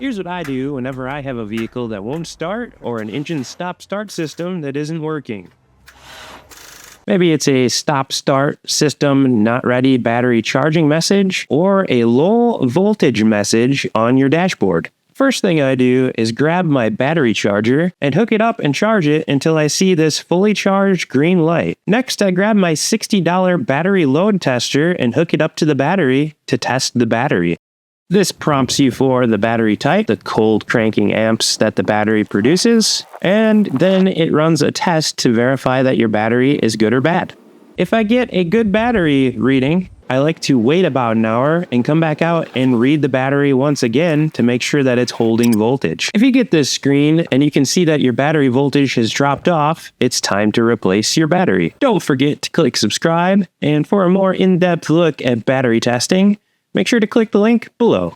Here's what I do whenever I have a vehicle that won't start or an engine stop-start system that isn't working. Maybe it's a stop-start system not ready battery charging message or a low voltage message on your dashboard. First thing I do is grab my battery charger and hook it up and charge it until I see this fully charged green light. Next, I grab my $60 battery load tester and hook it up to the battery to test the battery. This prompts you for the battery type, the cold cranking amps that the battery produces, and then it runs a test to verify that your battery is good or bad. If I get a good battery reading, I like to wait about an hour and come back out and read the battery once again to make sure that it's holding voltage. If you get this screen and you can see that your battery voltage has dropped off, it's time to replace your battery. Don't forget to click subscribe, and for a more in-depth look at battery testing, make sure to click the link below.